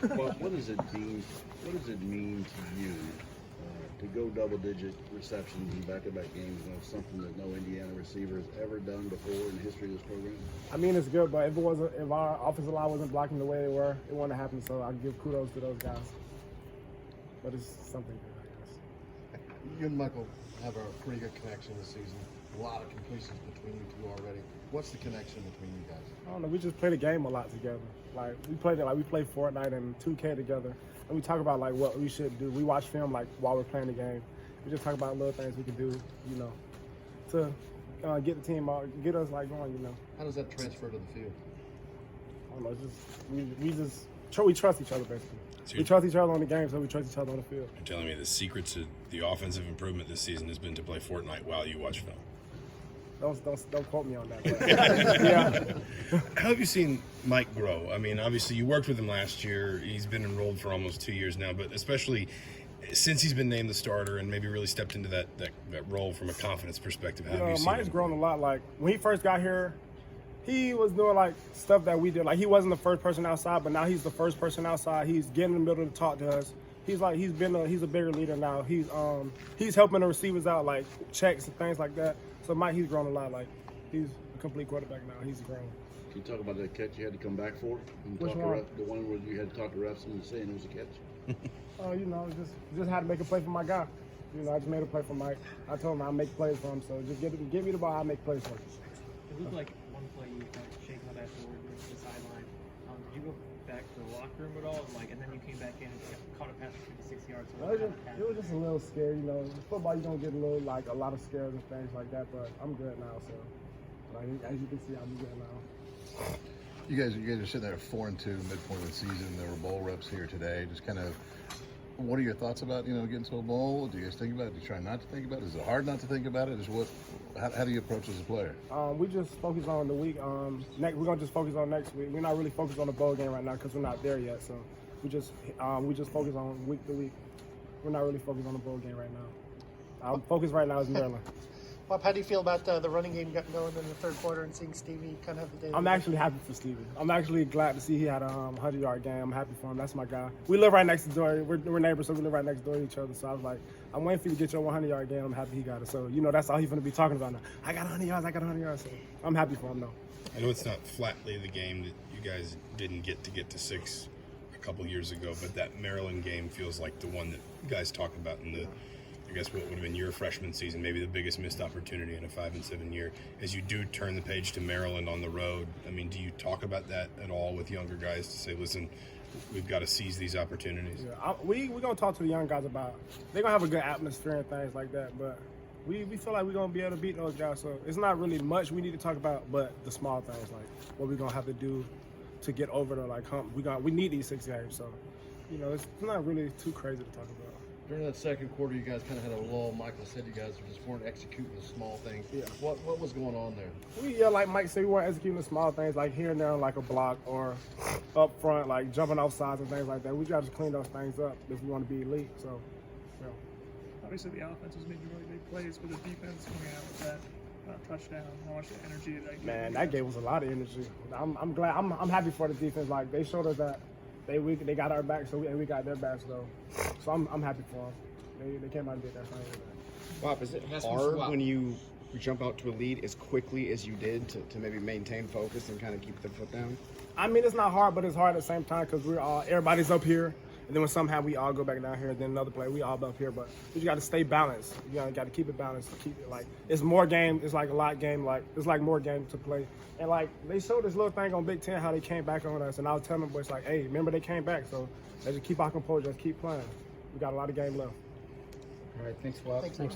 Well, what does it mean? What does it mean to you to go double-digit receptions in back-to-back games? You know, something that no Indiana receiver has ever done before in the history of this program. I mean, it's good, but if our offensive line wasn't blocking the way they were, it wouldn't have happened. So I give kudos to those guys. But it's something good, I guess. You and Michael have a pretty good connection this season. A lot of completions between you two already. What's the connection between you guys? I don't know. We just play the game a lot together. Like we play Fortnite and 2K together, and we talk about like what we should do. We watch film like while we're playing the game. We just talk about little things we can do, you know, to get the team out, get us like going, you know. How does that transfer to the field? I don't know. We trust each other basically. So we trust each other on the game, so we trust each other on the field. You're telling me the secret to the offensive improvement this season has been to play Fortnite while you watch film. Don't quote me on that. But yeah. How have you seen Mike grow? I mean, obviously you worked with him last year. He's been enrolled for almost 2 years now, but especially since he's been named the starter and maybe really stepped into that role from a confidence perspective. How have you seen Mike's him grown a lot. Like when he first got here, he was doing like stuff that we did. Like he wasn't the first person outside, but now he's the first person outside. He's getting in the middle to talk to us. He's a bigger leader now. He's helping the receivers out, like checks and things like that. So Mike, he's grown a lot. Like he's a complete quarterback now. He's grown. Can you talk about that catch you had to come back for? And Which talk one? To the one where you had to talk to refs and saying it was a catch. You know, just had to make a play for my guy. You know, I just made a play for Mike. I told him I'll make plays for him. So just give me the ball, I'll make plays for him. It looked like one play you kind of shaking up afterward to the sideline. Did you go back to the locker room at all? And then you came back in and caught a pass for 56 yards. So It was just a little scary, you know. Football, you don't get a lot of scares and things like that. But I'm good now, so like, as you can see, I'm good now. You guys are sitting there at 4-2, midpoint of the season. There were bowl reps here today. Just kind of, what are your thoughts about getting to a bowl? Do you guys think about it? Do you try not to think about it? Is it hard not to think about it? How do you approach as a player? We just focus on the week. We're gonna just focus on next week. We're not really focused on the bowl game right now because we're not there yet. So we just focus on week to week. We're not really focused on the bowl game right now. Our focus right now is Maryland. Bob, how do you feel about the running game getting going in the third quarter and seeing Stevie kind of have the day? I'm actually happy for Stevie. I'm actually glad to see he had a 100-yard game. I'm happy for him. That's my guy. We live right next door. We're neighbors, so we live right next door to each other. So I was like, I'm waiting for you to get your 100-yard game. I'm happy he got it. So, you know, that's all he's going to be talking about now. I got 100 yards. I got 100 yards. So I'm happy for him, though. I know it's not flatly the game that you guys didn't get to 6 a couple years ago, but that Maryland game feels like the one that you guys talk about in the, I guess what would have been your freshman season, maybe the biggest missed opportunity in a 5-7 year. As you do turn the page to Maryland on the road, I mean, do you talk about that at all with younger guys to say, listen, we've got to seize these opportunities? Yeah, we're going to talk to the young guys about they're going to have a good atmosphere and things like that, but we feel like we're going to be able to beat those guys. So it's not really much we need to talk about, but the small things, like what we're going to have to do to get over the hump. We need these 6 games, so, you know, it's not really too crazy to talk about. During that second quarter, you guys kind of had a lull. Michael said you guys just weren't executing the small things. Yeah. What was going on there? Like Mike said, we weren't executing the small things, like here and there, like a block or up front, like jumping off sides and things like that. We got to clean those things up if we want to be elite. So, yeah. Obviously, the offense was making really big plays, but the defense coming out with that touchdown. How much energy did that give? Man, that gave us a lot of energy. I'm glad. I'm happy for the defense. Like they showed us that they got our back, and we got their backs though. So I'm happy for them. They came out and did that thing. Bob, is it hard when you jump out to a lead as quickly as you did to maybe maintain focus and kind of keep the foot down? I mean, it's not hard, but it's hard at the same time because everybody's up here, and then when somehow we all go back down here, and then another play, we all up here. But you got to stay balanced. You got to keep it balanced. Keep it like it's more game. It's like a lot game. Like it's like more game to play. And like they showed this little thing on Big Ten how they came back on us, and I was telling them boys like, hey, remember they came back, so let's just keep our composure, just keep playing. We got a lot of game left. All right, thanks, Bob. Thanks.